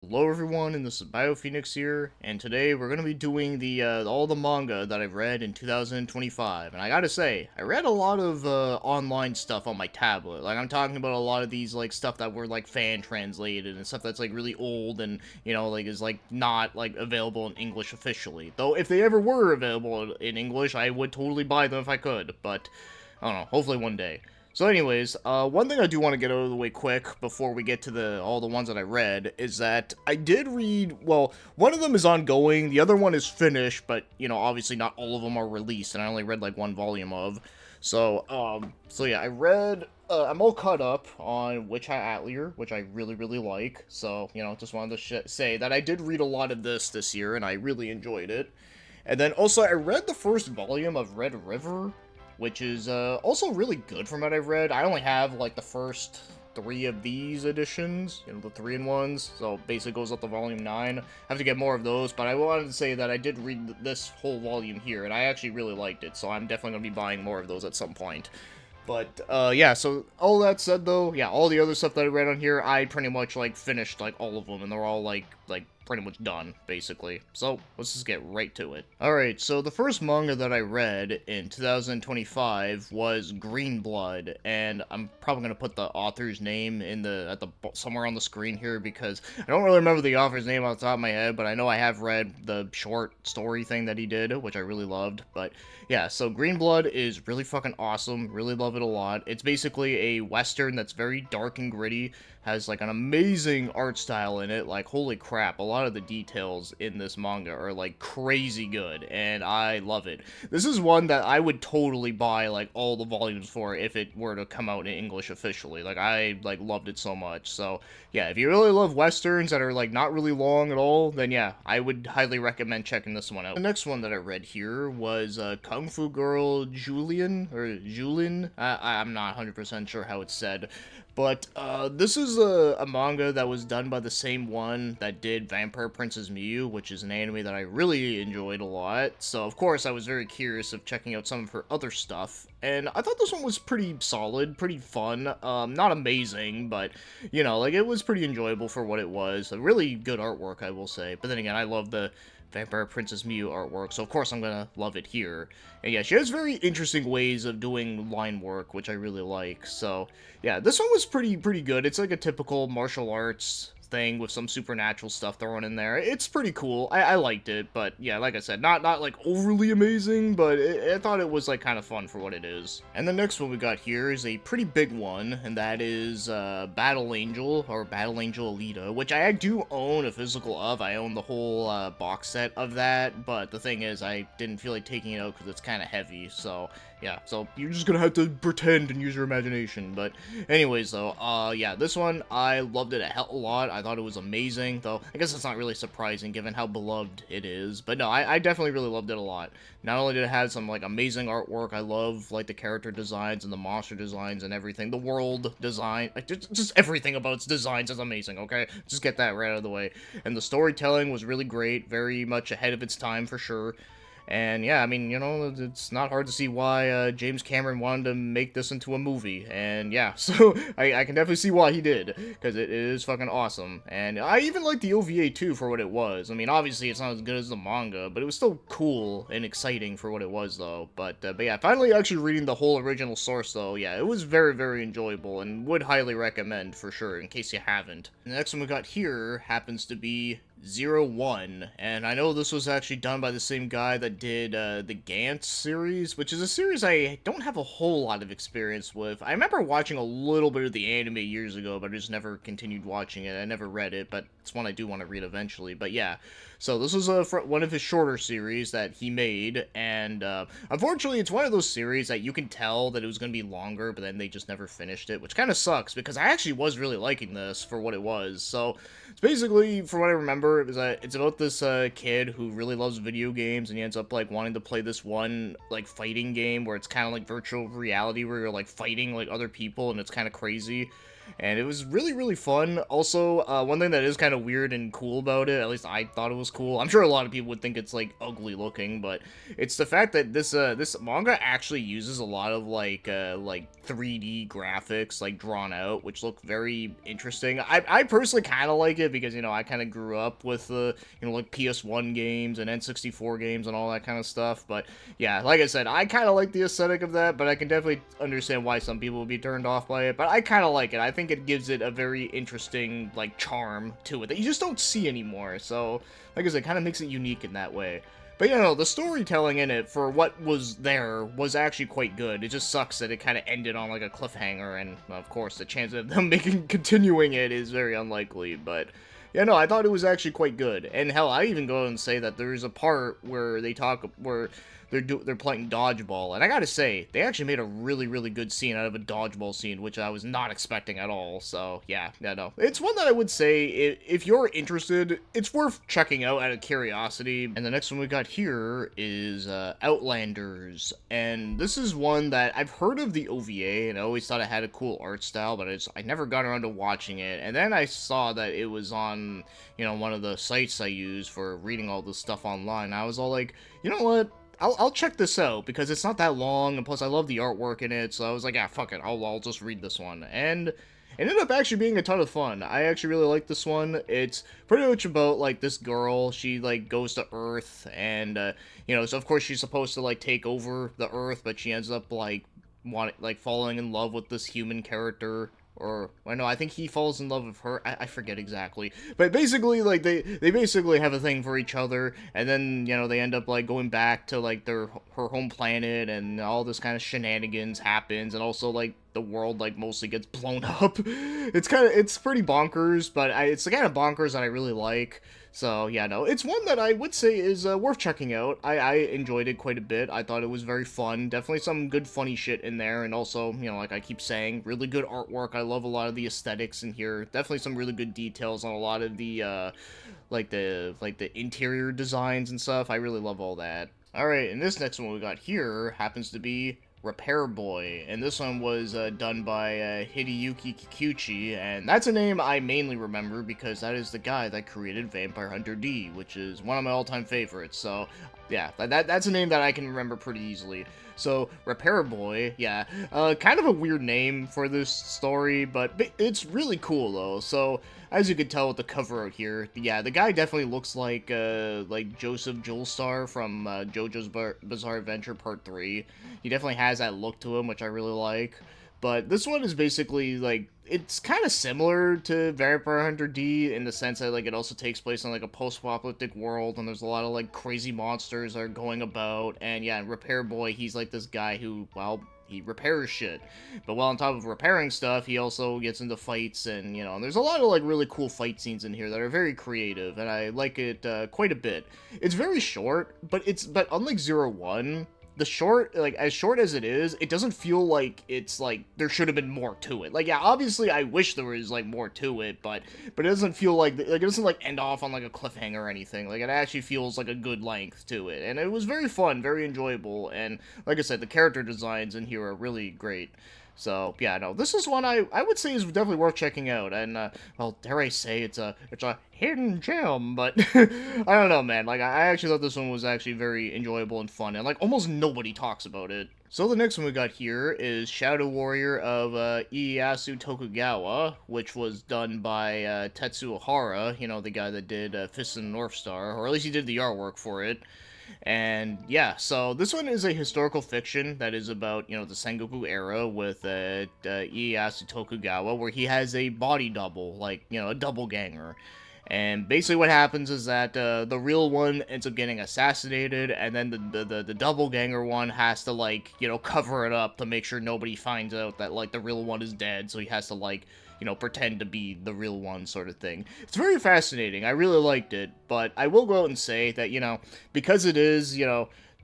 Hello everyone, and this is BioPhoenix here, and today we're going to be doing the all the manga that I've read in 2025, and I gotta say, I read a lot of online stuff on my tablet. Like, I'm talking about a lot of these, like, stuff that were, like, fan translated, and stuff that's, like, really old, and, you know, like, is, like, not, like, available in English officially. Though, if they ever were available in English, I would totally buy them if I could, but, I don't know, hopefully one day. So anyways, one thing I do want to get out of the way quick before we get to all the ones that I read is that I did read, well, one of them is ongoing, the other one is finished, but, you know, obviously not all of them are released, and I only read, like, one volume of. So yeah, I read, I'm all caught up on Witch Hat Atelier, which I really, really like, so, you know, just wanted to say that I did read a lot of this year, and I really enjoyed it. And then also, I read the first volume of Red River, which is also really good from what I've read. I only have like the first three of these editions, you know, the 3-in-1s, so basically goes up to volume 9. I have to get more of those, but I wanted to say that I did read this whole volume here, and I actually really liked it, so I'm definitely going to be buying more of those at some point. But, yeah, so, all that said, though, yeah, all the other stuff that I read on here, I pretty much, like, finished, like, all of them, and they're all, like, pretty much done, basically. So, let's just get right to it. Alright, so the first manga that I read in 2025 was Green Blood, and I'm probably gonna put the author's name in somewhere on the screen here, because I don't really remember the author's name off the top of my head, but I know I have read the short story thing that he did, which I really loved, but yeah, so Green Blood is really fucking awesome, really love it a lot. It's basically a western that's very dark and gritty, has like an amazing art style in it, like holy crap, a lot of the details in this manga are like crazy good, and I love it. This is one that I would totally buy like all the volumes for if it were to come out in English officially. Like I like loved it so much. So yeah, if you really love westerns that are like not really long at all, then yeah, I would highly recommend checking this one out. The next one that I read here was Kung Fu Girl Julian, or Julin. I'm not 100% sure how it's said, but this is a manga that was done by the same one that did Vampire Princess Miyu, which is an anime that I really enjoyed a lot. So of course I was very curious of checking out some of her other stuff, and I thought this one was pretty solid, pretty fun. Not amazing, but you know, like it was pretty enjoyable for what it was. A really good artwork, I will say. But then again, I love the Vampire Princess Miyu artwork, so of course I'm gonna love it here. And yeah, she has very interesting ways of doing line work, which I really like. So yeah, this one was pretty good. It's like a typical martial arts thing with some supernatural stuff thrown in there. It's pretty cool. I liked it, but yeah, like I said, not like overly amazing, but I thought it was like kind of fun for what it is. And the next one we got here is a pretty big one, and that is Battle Angel, or Battle Angel Alita, which I do own a physical of. I own the whole box set of that, but the thing is, I didn't feel like taking it out because it's kind of heavy, so yeah, so you're just gonna have to pretend and use your imagination. But anyways, though, yeah, this one, I loved it a hell of a lot. I thought it was amazing, though I guess it's not really surprising given how beloved it is. But no, I definitely really loved it a lot. Not only did it have some, like, amazing artwork, I love, like, the character designs and the monster designs and everything. The world design, like, just everything about its designs is amazing, okay? Just get that right out of the way. And the storytelling was really great, very much ahead of its time for sure. And yeah, I mean, you know, it's not hard to see why James Cameron wanted to make this into a movie. And yeah, so I can definitely see why he did, because it is fucking awesome. And I even like the OVA too for what it was. I mean, obviously it's not as good as the manga, but it was still cool and exciting for what it was, though. But yeah, finally actually reading the whole original source, though, yeah, it was very enjoyable and would highly recommend for sure in case you haven't. The next one we got here happens to be 01, and I know this was actually done by the same guy that did the Gantz series, which is a series I don't have a whole lot of experience with. I remember watching a little bit of the anime years ago, but I just never continued watching it. I never read it, but it's one I do want to read eventually. But yeah, so this was one of his shorter series that he made, and unfortunately it's one of those series that you can tell that it was going to be longer, but then they just never finished it, which kind of sucks, because I actually was really liking this for what it was. So it's basically, from what I remember, it's about this kid who really loves video games, and he ends up like wanting to play this one like fighting game where it's kind of like virtual reality, where you're like fighting like other people, and it's kind of crazy. and it was really, really fun. Also, one thing that is kind of weird and cool about it, at least I thought it was cool. I'm sure a lot of people would think it's like ugly looking, but it's the fact that this manga actually uses a lot of like 3D graphics like drawn out, which look very interesting. I personally kind of like it because I kind of grew up with like PS1 games and N64 games and all that kind of stuff. But yeah, like I said, I kind of like the aesthetic of that, but I can definitely understand why some people would be turned off by it. But I kind of like it. I think it gives it a very interesting like charm to it that you just don't see anymore. So like I said, kind of makes it unique in that way. But the storytelling in it for what was there was actually quite good. It just sucks that it kind of ended on like a cliffhanger, and of course the chance of them continuing it is very unlikely. But yeah, no, I thought it was actually quite good. And hell, I even go and say that there's a part where they're playing dodgeball, and I gotta say, they actually made a really, really good scene out of a dodgeball scene, which I was not expecting at all. So yeah, no, it's one that I would say if you're interested, it's worth checking out out of curiosity. And the next one we got here is Outlanders, and this is one that I've heard of the OVA, and I always thought it had a cool art style, but I never got around to watching it. And then I saw that it was on one of the sites I use for reading all this stuff online. I was all like, you know what? I'll check this out because it's not that long, and plus I love the artwork in it, so I was like, ah, fuck it, I'll just read this one. And it ended up actually being a ton of fun. I actually really like this one. It's pretty much about, like, this girl. She, like, goes to Earth, and, so of course she's supposed to, like, take over the Earth, but she ends up, like, falling in love with this human character. Or, well, no, I think he falls in love with her. I forget exactly. But basically, like, they basically have a thing for each other, and then, they end up, like, going back to, like, her home planet, and all this kind of shenanigans happens, and also, like, the world, like, mostly gets blown up. It's pretty bonkers, but it's the kind of bonkers that I really like. So, yeah, no, it's one that I would say is worth checking out. I enjoyed it quite a bit. I thought it was very fun. Definitely some good funny shit in there, and also, like I keep saying, really good artwork. I love a lot of the aesthetics in here. Definitely some really good details on a lot of the, the interior designs and stuff. I really love all that. Alright, and this next one we got here happens to be Repair Boy, and this one was done by Hideyuki Kikuchi, and that's a name I mainly remember because that is the guy that created Vampire Hunter D, which is one of my all-time favorites. So yeah, that's a name that I can remember pretty easily. So Repair Boy, yeah, kind of a weird name for this story, but it's really cool though. So as you can tell with the cover out here, yeah, the guy definitely looks like Joseph Joestar from JoJo's Bizarre Adventure Part 3. He definitely has that look to him, which I really like. But this one is basically, like, it's kind of similar to Vampire Hunter D in the sense that, like, it also takes place in, like, a post-apocalyptic world, and there's a lot of, like, crazy monsters that are going about, and yeah, Repair Boy, he's, like, this guy who, well, he repairs shit. But while on top of repairing stuff, he also gets into fights, and, and there's a lot of, like, really cool fight scenes in here that are very creative, and I like it quite a bit. It's very short, but unlike Zero One, the short, like, as short as it is, it doesn't feel like it's, like, there should have been more to it. Like, yeah, obviously, I wish there was, like, more to it, but it doesn't feel like, it doesn't, like, end off on, like, a cliffhanger or anything. Like, it actually feels like a good length to it, and it was very fun, very enjoyable, and, like I said, the character designs in here are really great. So, yeah, no, this is one I would say is definitely worth checking out, and, well, dare I say, it's a hidden gem, but, I don't know, man, like, I actually thought this one was actually very enjoyable and fun, and, like, almost nobody talks about it. So the next one we got here is Shadow Warrior of Ieyasu Tokugawa, which was done by Tetsuo Hara, the guy that did Fist of the North Star, or at least he did the artwork for it. And yeah, so this one is a historical fiction that is about, the Sengoku era with Ieyasu Tokugawa, where he has a body double, like, a doppelganger. And basically what happens is that the real one ends up getting assassinated, and then the doppelganger one has to, like, cover it up to make sure nobody finds out that, like, the real one is dead, so he has to, like, pretend to be the real one sort of thing. It's very fascinating. I really liked it, but I will go out and say that, because it is,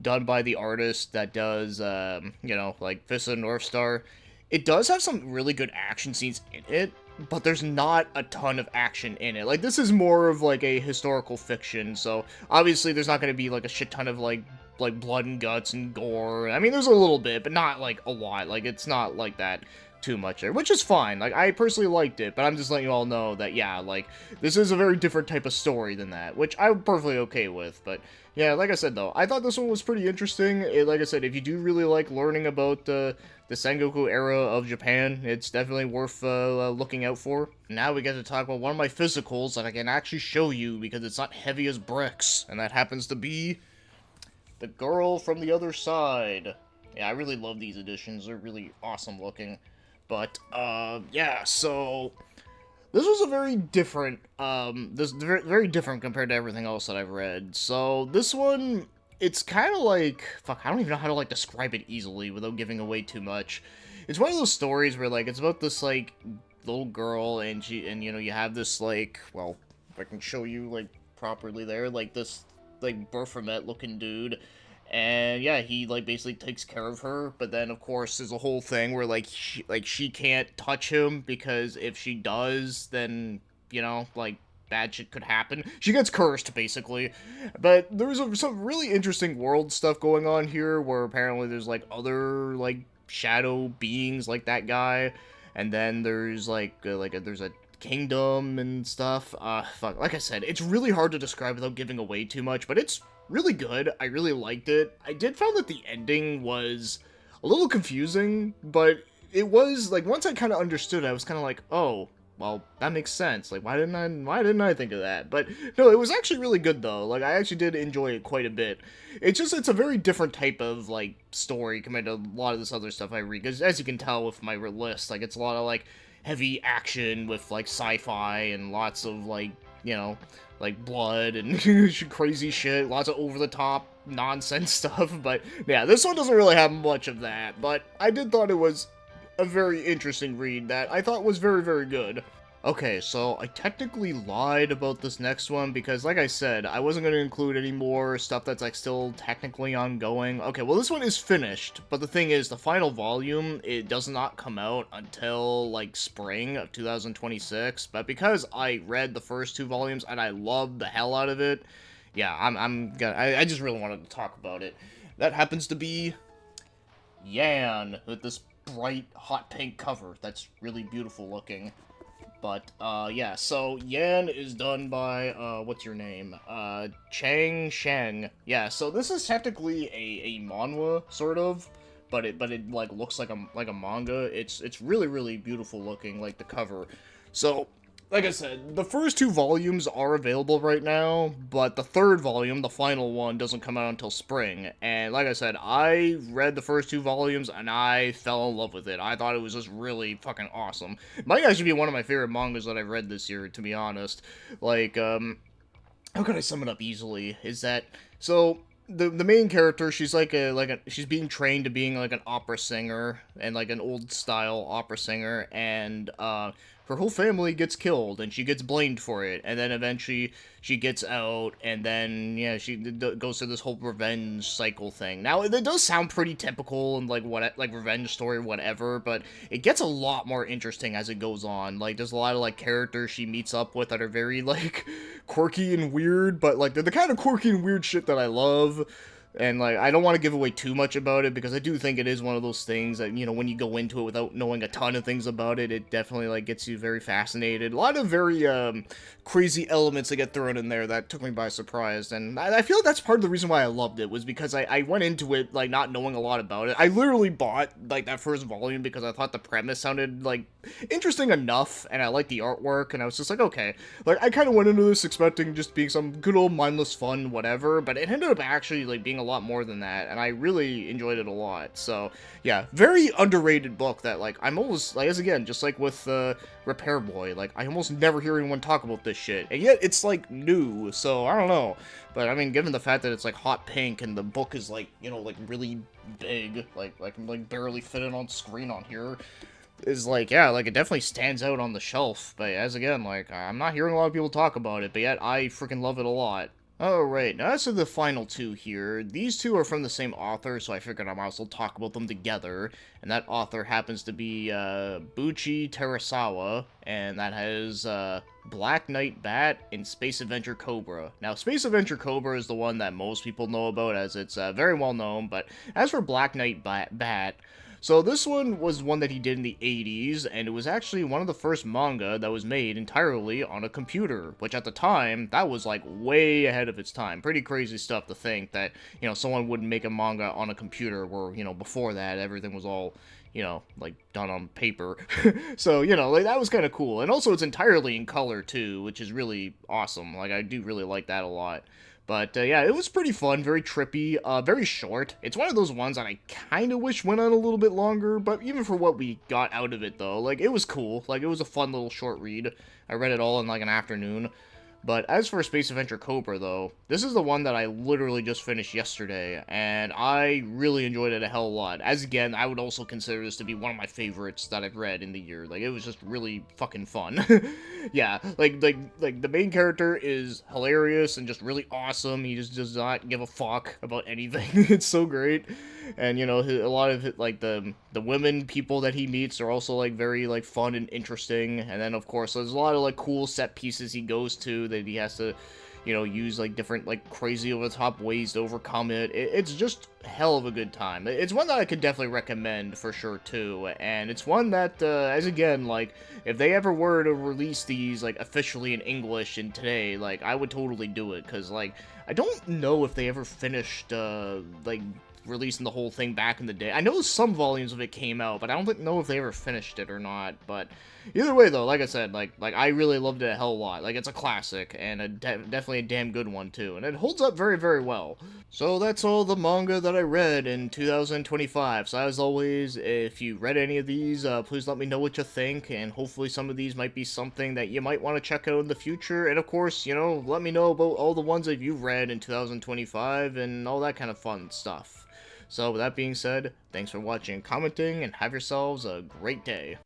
done by the artist that does, like Fist of the North Star, it does have some really good action scenes in it, but there's not a ton of action in it. Like, this is more of, like, a historical fiction, so obviously there's not going to be, like, a shit ton of, like blood and guts and gore. I mean, there's a little bit, but not, like, a lot. Like, it's not like that. too much there, which is fine. Like, I personally liked it, but I'm just letting you all know that, yeah, like, this is a very different type of story than that, which I'm perfectly okay with, but, yeah, like I said, though, I thought this one was pretty interesting. Like I said, if you do really like learning about the Sengoku era of Japan, it's definitely worth looking out for. Now we get to talk about one of my physicals that I can actually show you because it's not heavy as bricks, and that happens to be The Girl from the Other Side. Yeah, I really love these editions. They're really awesome looking. But, yeah, so this was a very different, very different compared to everything else that I've read. So, this one, it's kind of like, fuck, I don't even know how to, like, describe it easily without giving away too much. It's one of those stories where, like, it's about this, like, little girl, and you know, you have this, like, well, if I can show you, like, properly there, like, this, like, Baphomet-looking dude, and yeah, he like basically takes care of her, but then of course there's a whole thing where like she can't touch him because if she does, then you know, like bad shit could happen. She gets cursed basically. But there's some really interesting world stuff going on here where apparently there's like other like shadow beings like that guy, and then there's there's a kingdom and stuff. Fuck, like I said, it's really hard to describe without giving away too much, but it's really good. I really liked it. I did find that the ending was a little confusing, but it was like once I kind of understood, I was kind of like, oh, well, that makes sense. Like, why didn't I think of that? But no, it was actually really good though. Like, I actually did enjoy it quite a bit. It's a very different type of like story compared to a lot of this other stuff I read. Because as you can tell with my list, like it's a lot of like heavy action with like sci-fi and lots of like, you know, like blood and crazy shit, lots of over-the-top nonsense stuff, but yeah, this one doesn't really have much of that, but I did thought it was a very interesting read that I thought was very, very good. Okay, so I technically lied about this next one because, like I said, I wasn't going to include any more stuff that's, like, still technically ongoing. Okay, well, this one is finished, but the thing is, the final volume, it does not come out until, like, spring of 2026, but because I read the first two volumes and I loved the hell out of it, yeah, I just really wanted to talk about it. That happens to be Yan, with this bright, hot pink cover that's really beautiful looking. But, yeah, so Yan is done by, what's your name? Chang Sheng. Yeah, so this is technically a manhwa, sort of, but it like, looks like a manga. It's really, really beautiful looking, like, the cover. So, like I said, the first two volumes are available right now, but the third volume, the final one, doesn't come out until spring. And like I said, I read the first two volumes and I fell in love with it. I thought it was just really fucking awesome. It might actually be one of my favorite mangas that I've read this year, to be honest. Like, how can I sum it up easily? Is that, so, the main character, she's she's being trained to being like an opera singer, and like an old style opera singer, and her whole family gets killed and she gets blamed for it, and then eventually she gets out, and then yeah, she goes through this whole revenge cycle thing. Now it does sound pretty typical and like revenge story whatever, but it gets a lot more interesting as it goes on. Like there's a lot of like characters she meets up with that are very like quirky and weird, but like they're the kind of quirky and weird shit that I love. And, like, I don't want to give away too much about it, because I do think it is one of those things that, you know, when you go into it without knowing a ton of things about it, it definitely, like, gets you very fascinated. A lot of very, crazy elements that get thrown in there that took me by surprise, and I feel like that's part of the reason why I loved it, was because I went into it, like, not knowing a lot about it. I literally bought, like, that first volume because I thought the premise sounded, like, interesting enough, and I liked the artwork, and I was just like, okay. Like, I kind of went into this expecting just being some good old mindless fun, whatever, but it ended up actually, like, being a lot more than that, and I really enjoyed it a lot. So yeah, very underrated book that like I'm almost like, as again, just like with Repair Boy, like I almost never hear anyone talk about this shit, and yet it's like new. So I don't know, but I mean, given the fact that it's like hot pink and the book is like, you know, like really big, like I'm like barely fitting on screen on here, is like, yeah, like it definitely stands out on the shelf. But as again, like I'm not hearing a lot of people talk about it, but yet I freaking love it a lot. Alright, now as to the final two here, these two are from the same author, so I figured I might as well talk about them together, and that author happens to be, Buchi Terasawa, and that has, Black Knight Bat and Space Adventure Cobra. Now, Space Adventure Cobra is the one that most people know about, as it's, very well known, but as for Black Knight Bat, So this one was one that he did in the 80s, and it was actually one of the first manga that was made entirely on a computer, which at the time, that was like way ahead of its time. Pretty crazy stuff to think that, someone would make a manga on a computer where, before that, everything was all, like done on paper. So, like that was kind of cool. And also it's entirely in color too, which is really awesome. Like I do really like that a lot. But yeah, it was pretty fun, very trippy, very short. It's one of those ones that I kind of wish went on a little bit longer, but even for what we got out of it though, like it was cool. Like it was a fun little short read. I read it all in like an afternoon. But as for Space Adventure Cobra, though, this is the one that I literally just finished yesterday, and I really enjoyed it a hell of a lot. As again, I would also consider this to be one of my favorites that I've read in the year. Like, it was just really fucking fun. Yeah, like the main character is hilarious and just really awesome. He just does not give a fuck about anything. It's so great. And a lot of it, like the women people that he meets are also like very like fun and interesting. And then of course there's a lot of like cool set pieces he goes to that he has to use like different like crazy over the top ways to overcome it. It's just hell of a good time. It's one that I could definitely recommend for sure too. And it's one that as again, like if they ever were to release these like officially in English in today, like I would totally do it, because like I don't know if they ever finished like releasing the whole thing back in the day. I know some volumes of it came out, but I don't know if they ever finished it or not. But either way, though, like I said, like I really loved it a hell of a lot. Like it's a classic and definitely a damn good one too, and it holds up very, very well. So that's all the manga that I read in 2025. So as always, if you read any of these, please let me know what you think, and hopefully some of these might be something that you might want to check out in the future. And of course, let me know about all the ones that you've read in 2025 and all that kind of fun stuff. So with that being said, thanks for watching and commenting, and have yourselves a great day.